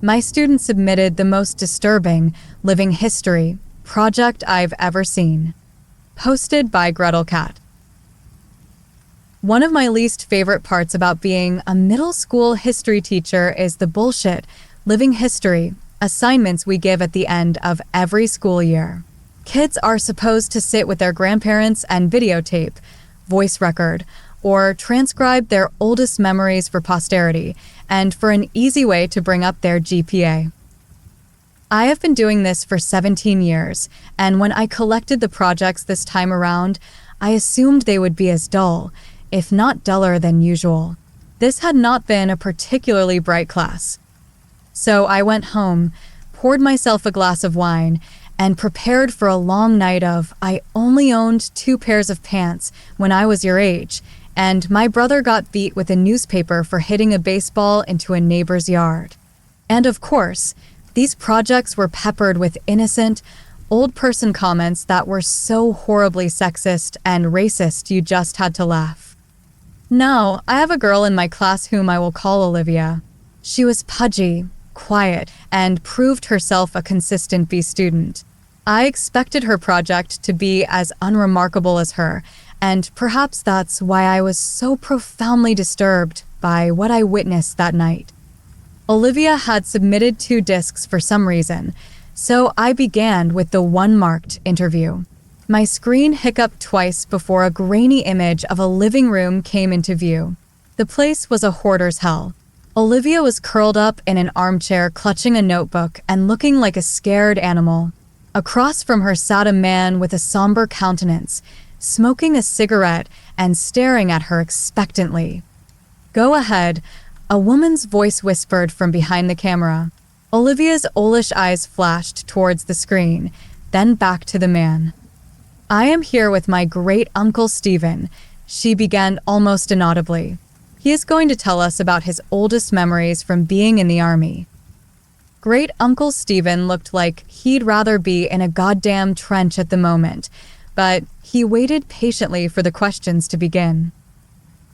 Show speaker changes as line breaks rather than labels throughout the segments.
My students submitted the most disturbing living history project I've ever seen. Posted by Gretel Cat. One of my least favorite parts about being a middle school history teacher is the bullshit living history assignments we give at the end of every school year. Kids are supposed to sit with their grandparents and videotape, voice record, or transcribe their oldest memories for posterity and for an easy way to bring up their GPA. I have been doing this for 17 years, and when I collected the projects this time around, I assumed they would be as dull, if not duller than usual. This had not been a particularly bright class. So I went home, poured myself a glass of wine, and prepared for a long night of I only owned 2 pairs of pants when I was your age, and my brother got beat with a newspaper for hitting a baseball into a neighbor's yard. And of course, these projects were peppered with innocent, old person comments that were so horribly sexist and racist you just had to laugh. Now, I have a girl in my class whom I will call Olivia. She was pudgy, quiet, and proved herself a consistent B student. I expected her project to be as unremarkable as her, and perhaps that's why I was so profoundly disturbed by what I witnessed that night. Olivia had submitted 2 discs for some reason, so I began with the one marked interview. My screen hiccuped twice before a grainy image of a living room came into view. The place was a hoarder's hell. Olivia was curled up in an armchair clutching a notebook and looking like a scared animal. Across from her sat a man with a somber countenance, smoking a cigarette and staring at her expectantly. "Go ahead," a woman's voice whispered from behind the camera. Olivia's owlish eyes flashed towards the screen, then back to the man. "I am here with my great-uncle Stephen," she began almost inaudibly. "He is going to tell us about his oldest memories from being in the army." Great-uncle Stephen looked like he'd rather be in a goddamn trench at the moment, but he waited patiently for the questions to begin.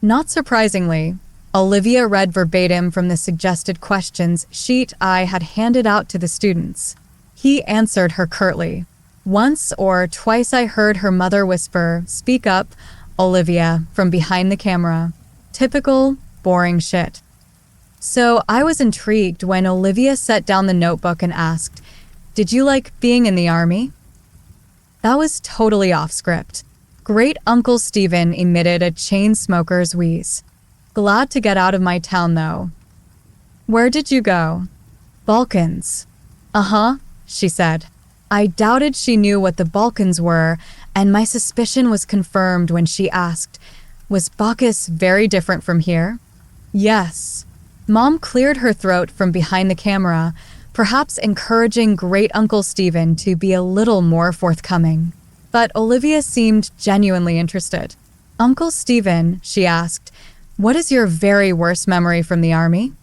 Not surprisingly, Olivia read verbatim from the suggested questions sheet I had handed out to the students. He answered her curtly. Once or twice I heard her mother whisper, "Speak up, Olivia," from behind the camera. Typical, boring shit. So I was intrigued when Olivia set down the notebook and asked, "Did you like being in the army?" That was totally off script. Great-uncle Stephen emitted a chain smoker's wheeze. "Glad to get out of my town, though." "Where did you go?" "Balkans." "Uh-huh," she said. I doubted she knew what the Balkans were, and my suspicion was confirmed when she asked, "Was Bacchus very different from here?" "Yes." Mom cleared her throat from behind the camera, perhaps encouraging Great-uncle Stephen to be a little more forthcoming. But Olivia seemed genuinely interested. "Uncle Stephen," she asked, "what is your very worst memory from the army?"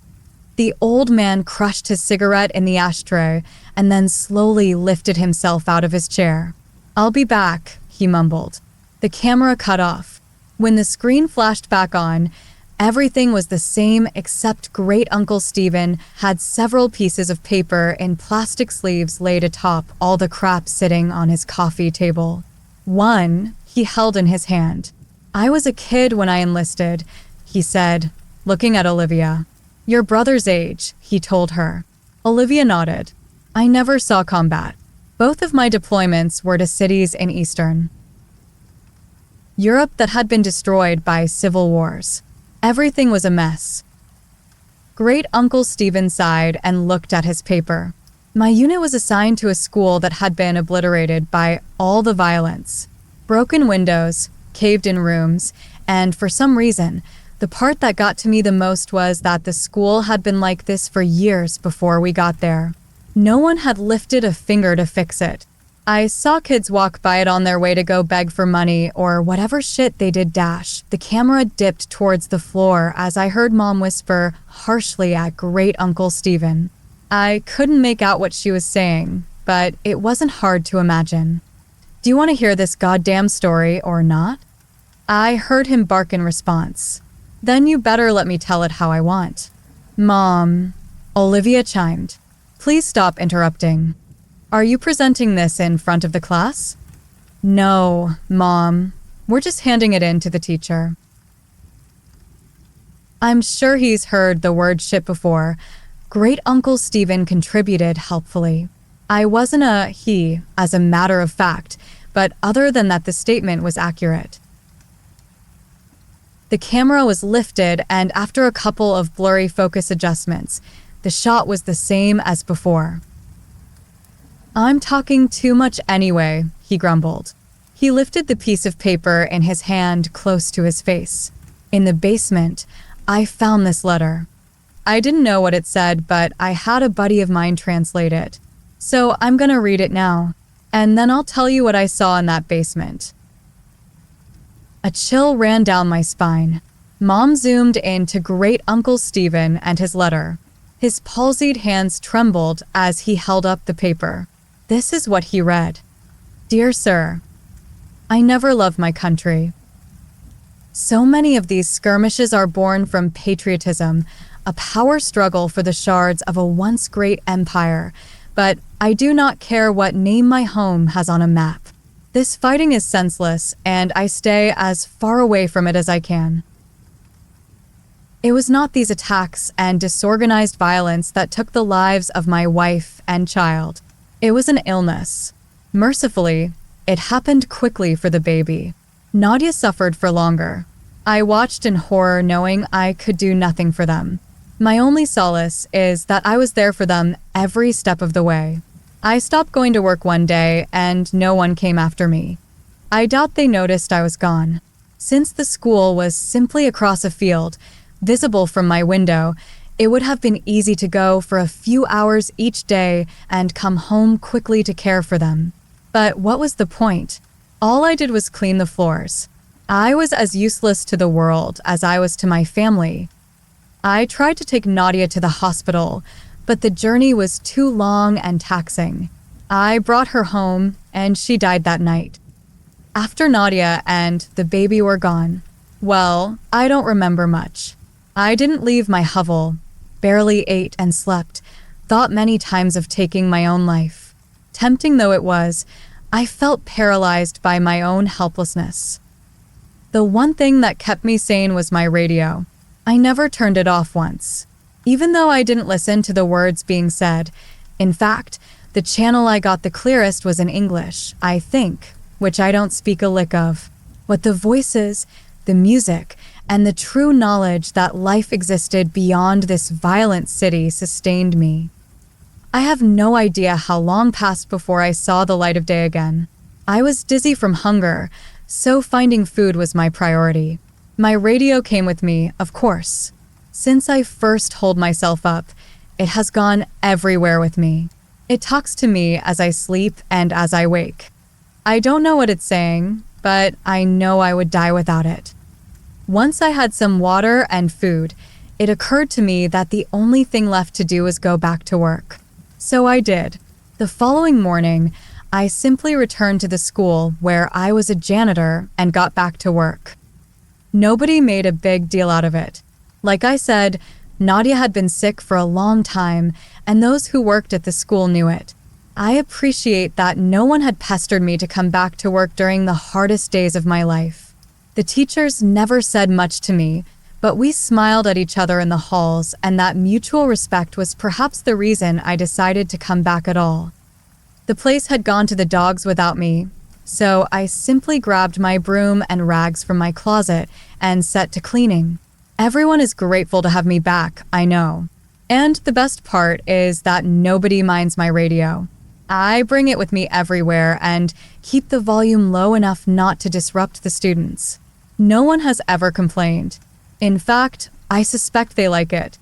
The old man crushed his cigarette in the ashtray and then slowly lifted himself out of his chair. "I'll be back," he mumbled. The camera cut off. When the screen flashed back on, everything was the same except Great-uncle Stephen had several pieces of paper in plastic sleeves laid atop all the crap sitting on his coffee table. One he held in his hand. "I was a kid when I enlisted," he said, looking at Olivia. "Your brother's age," he told her. Olivia nodded. "I never saw combat. Both of my deployments were to cities in Eastern Europe that had been destroyed by civil wars. Everything was a mess." Great-uncle Stephen sighed and looked at his paper. "My unit was assigned to a school that had been obliterated by all the violence. Broken windows, caved-in rooms, and for some reason, the part that got to me the most was that the school had been like this for years before we got there. No one had lifted a finger to fix it. I saw kids walk by it on their way to go beg for money or whatever shit they did dash. The camera dipped towards the floor as I heard Mom whisper harshly at Great-uncle Stephen. I couldn't make out what she was saying, but it wasn't hard to imagine. "Do you want to hear this goddamn story or not?" I heard him bark in response. "Then you better let me tell it how I want." "Mom," Olivia chimed. Please stop interrupting. Are you presenting this in front of the class? No, Mom. We're just handing it in to the teacher. I'm sure he's heard the word shit before. Great Uncle Stephen contributed helpfully. I wasn't a he, as a matter of fact, but other than that, the statement was accurate. The camera was lifted, and after a couple of blurry focus adjustments, the shot was the same as before. I'm talking too much anyway, he grumbled. He lifted the piece of paper in his hand close to his face. In the basement, I found this letter. I didn't know what it said, but I had a buddy of mine translate it. So I'm gonna read it now, and then I'll tell you what I saw in that basement. A chill ran down my spine. Mom zoomed in to Great Uncle Stephen and his letter. His palsied hands trembled as he held up the paper. This is what he read. Dear Sir, I never loved my country. So many of these skirmishes are born from patriotism, a power struggle for the shards of a once great empire, but I do not care what name my home has on a map. This fighting is senseless, and I stay as far away from it as I can. It was not these attacks and disorganized violence that took the lives of my wife and child. It was an illness. Mercifully, it happened quickly for the baby. Nadia suffered for longer. I watched in horror knowing I could do nothing for them. My only solace is that I was there for them every step of the way. I stopped going to work one day and no one came after me. I doubt they noticed I was gone. Since the school was simply across a field, visible from my window, it would have been easy to go for a few hours each day and come home quickly to care for them. But what was the point? All I did was clean the floors. I was as useless to the world as I was to my family. I tried to take Nadia to the hospital, but the journey was too long and taxing. I brought her home, and she died that night. After Nadia and the baby were gone, well, I don't remember much. I didn't leave my hovel, barely ate and slept, thought many times of taking my own life. Tempting though it was, I felt paralyzed by my own helplessness. The one thing that kept me sane was my radio. I never turned it off once. Even though I didn't listen to the words being said, in fact, the channel I got the clearest was in English, I think, which I don't speak a lick of. But the voices, the music, and the true knowledge that life existed beyond this violent city sustained me. I have no idea how long passed before I saw the light of day again. I was dizzy from hunger, so finding food was my priority. My radio came with me, of course. Since I first holed myself up, it has gone everywhere with me. It talks to me as I sleep and as I wake. I don't know what it's saying, but I know I would die without it. Once I had some water and food, it occurred to me that the only thing left to do was go back to work. So I did. The following morning, I simply returned to the school where I was a janitor and got back to work. Nobody made a big deal out of it. Like I said, Nadia had been sick for a long time, and those who worked at the school knew it. I appreciate that no one had pestered me to come back to work during the hardest days of my life. The teachers never said much to me, but we smiled at each other in the halls, and that mutual respect was perhaps the reason I decided to come back at all. The place had gone to the dogs without me, so I simply grabbed my broom and rags from my closet and set to cleaning. Everyone is grateful to have me back, I know. And the best part is that nobody minds my radio. I bring it with me everywhere and keep the volume low enough not to disrupt the students. No one has ever complained. In fact, I suspect they like it.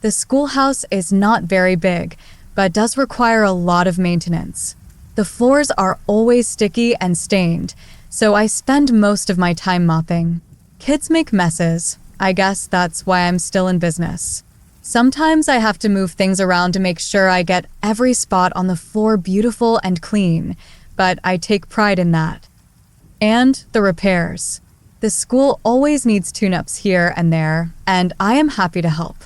The schoolhouse is not very big, but does require a lot of maintenance. The floors are always sticky and stained, so I spend most of my time mopping. Kids make messes. I guess that's why I'm still in business. Sometimes I have to move things around to make sure I get every spot on the floor beautiful and clean, but I take pride in that. And the repairs. The school always needs tune-ups here and there, and I am happy to help.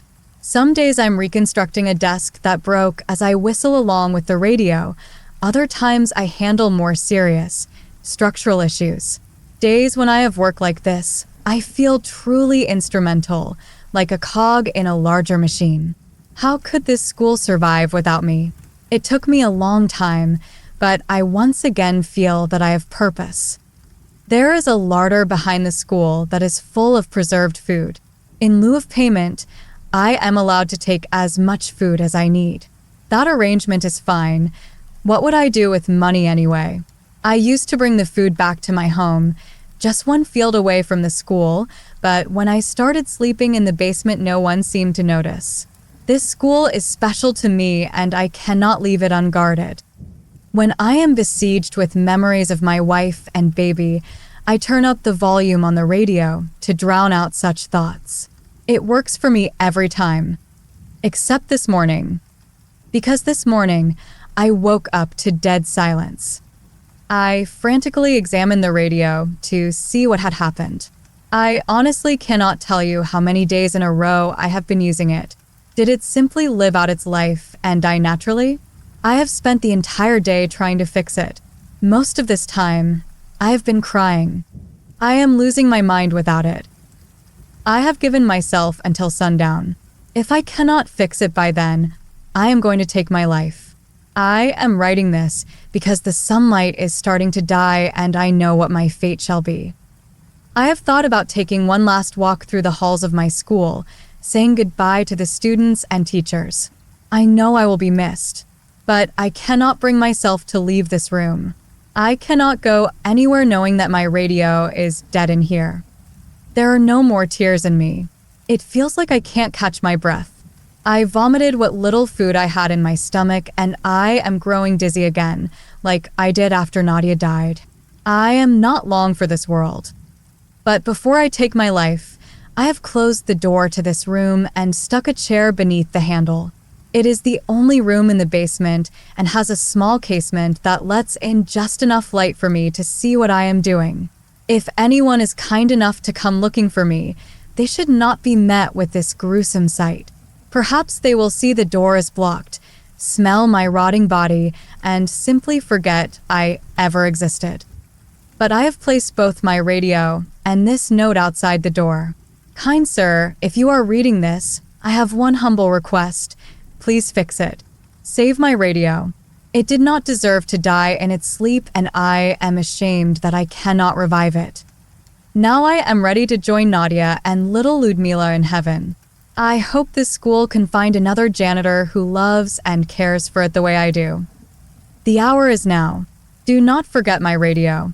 Some days I'm reconstructing a desk that broke as I whistle along with the radio. Other times I handle more serious, structural issues. Days when I have work like this, I feel truly instrumental, like a cog in a larger machine. How could this school survive without me? It took me a long time, but I once again feel that I have purpose. There is a larder behind the school that is full of preserved food. In lieu of payment, I am allowed to take as much food as I need. That arrangement is fine. What would I do with money anyway? I used to bring the food back to my home, just one field away from the school, but when I started sleeping in the basement, no one seemed to notice. This school is special to me, and I cannot leave it unguarded. When I am besieged with memories of my wife and baby, I turn up the volume on the radio to drown out such thoughts. It works for me every time, except this morning. Because this morning, I woke up to dead silence. I frantically examined the radio to see what had happened. I honestly cannot tell you how many days in a row I have been using it. Did it simply live out its life and die naturally? I have spent the entire day trying to fix it. Most of this time, I have been crying. I am losing my mind without it. I have given myself until sundown. If I cannot fix it by then, I am going to take my life. I am writing this because the sunlight is starting to die and I know what my fate shall be. I have thought about taking one last walk through the halls of my school, saying goodbye to the students and teachers. I know I will be missed, but I cannot bring myself to leave this room. I cannot go anywhere knowing that my radio is dead in here. There are no more tears in me. It feels like I can't catch my breath. I vomited what little food I had in my stomach, and I am growing dizzy again, like I did after Nadia died. I am not long for this world. But before I take my life, I have closed the door to this room and stuck a chair beneath the handle. It is the only room in the basement and has a small casement that lets in just enough light for me to see what I am doing. If anyone is kind enough to come looking for me, they should not be met with this gruesome sight. Perhaps they will see the door is blocked, smell my rotting body, and simply forget I ever existed. But I have placed both my radio and this note outside the door. Kind sir, if you are reading this, I have one humble request. Please fix it. Save my radio. It did not deserve to die in its sleep, and I am ashamed that I cannot revive it. Now I am ready to join Nadia and little Ludmila in heaven. I hope this school can find another janitor who loves and cares for it the way I do. The hour is now. Do not forget my radio.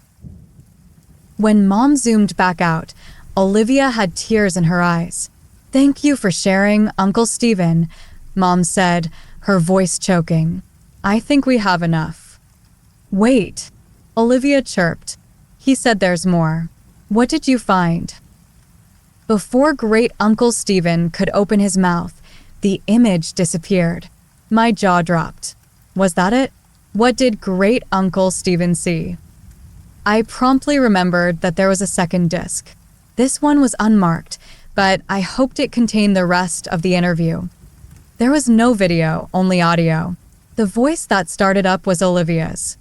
When Mom zoomed back out, Olivia had tears in her eyes. Thank you for sharing, Uncle Stephen, Mom said, her voice choking. I think we have enough. Wait, Olivia chirped. He said there's more. What did you find? Before Great Uncle Stephen could open his mouth, the image disappeared. My jaw dropped. Was that it? What did Great Uncle Stephen see? I promptly remembered that there was a second disc. This one was unmarked, but I hoped it contained the rest of the interview. There was no video, only audio. The voice that started up was Olivia's.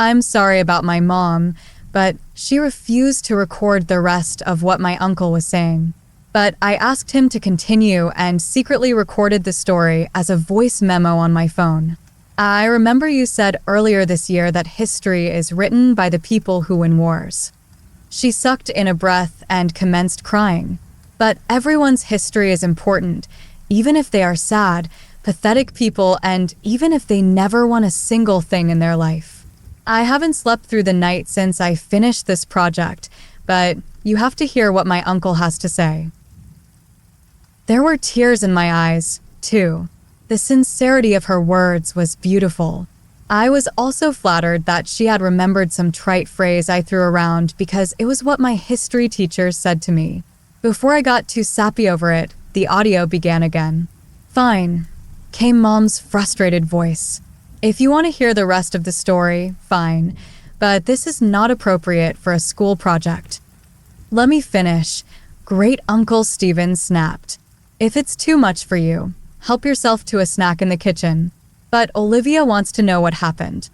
I'm sorry about my mom, but she refused to record the rest of what my uncle was saying. But I asked him to continue and secretly recorded the story as a voice memo on my phone. I remember you said earlier this year that history is written by the people who win wars. She sucked in a breath and commenced crying. But everyone's history is important, even if they are sad, pathetic people, and even if they never won a single thing in their life. I haven't slept through the night since I finished this project, but you have to hear what my uncle has to say. There were tears in my eyes, too. The sincerity of her words was beautiful. I was also flattered that she had remembered some trite phrase I threw around because it was what my history teachers said to me. Before I got too sappy over it, the audio began again. Fine, came Mom's frustrated voice. If you want to hear the rest of the story, fine, but this is not appropriate for a school project. Let me finish. Great Uncle Stephen snapped. If it's too much for you, help yourself to a snack in the kitchen. But Olivia wants to know what happened.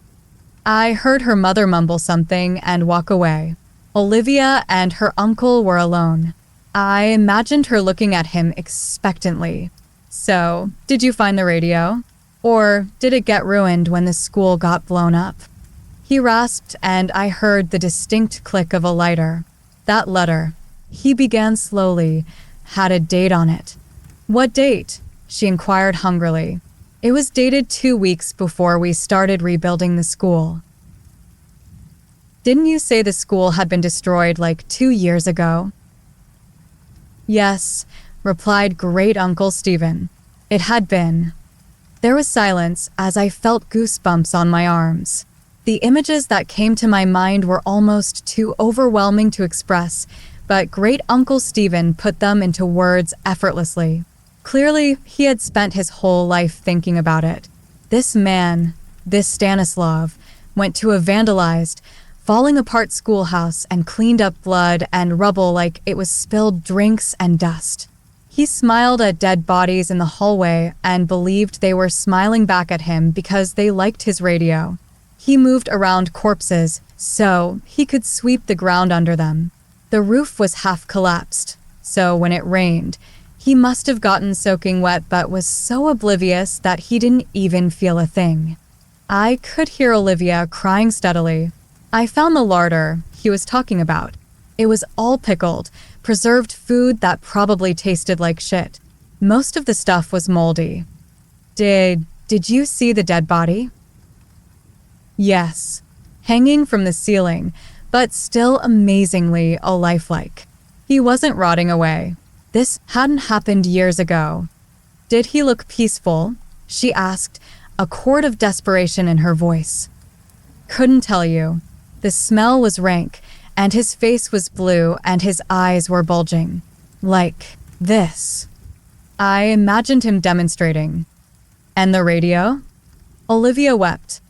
I heard her mother mumble something and walk away. Olivia and her uncle were alone. I imagined her looking at him expectantly. So, did you find the radio? Or did it get ruined when the school got blown up? He rasped, and I heard the distinct click of a lighter. That letter, he began slowly, had a date on it. What date? She inquired hungrily. It was dated 2 weeks before we started rebuilding the school. Didn't you say the school had been destroyed like 2 years ago? Yes, replied Great Uncle Stephen. It had been. There was silence as I felt goosebumps on my arms. The images that came to my mind were almost too overwhelming to express, but Great Uncle Stephen put them into words effortlessly. Clearly, he had spent his whole life thinking about it. This man, this Stanislav, went to a vandalized, falling apart schoolhouse and cleaned up blood and rubble like it was spilled drinks and dust. He smiled at dead bodies in the hallway and believed they were smiling back at him because they liked his radio. He moved around corpses so he could sweep the ground under them. The roof was half collapsed, so when it rained, he must have gotten soaking wet but was so oblivious that he didn't even feel a thing. I could hear Olivia crying steadily. I found the larder he was talking about. It was all pickled, preserved food that probably tasted like shit. Most of the stuff was moldy. Did you see the dead body? Yes, hanging from the ceiling, but still amazingly lifelike. He wasn't rotting away. This hadn't happened years ago. Did he look peaceful? She asked, a chord of desperation in her voice. Couldn't tell you. The smell was rank, and his face was blue and his eyes were bulging. Like this. I imagined him demonstrating. And the radio? Olivia wept.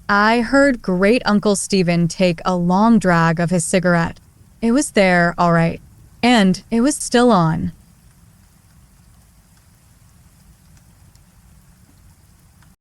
I heard Great Uncle Stephen take a long drag of his cigarette. It was there, all right. And it was still on.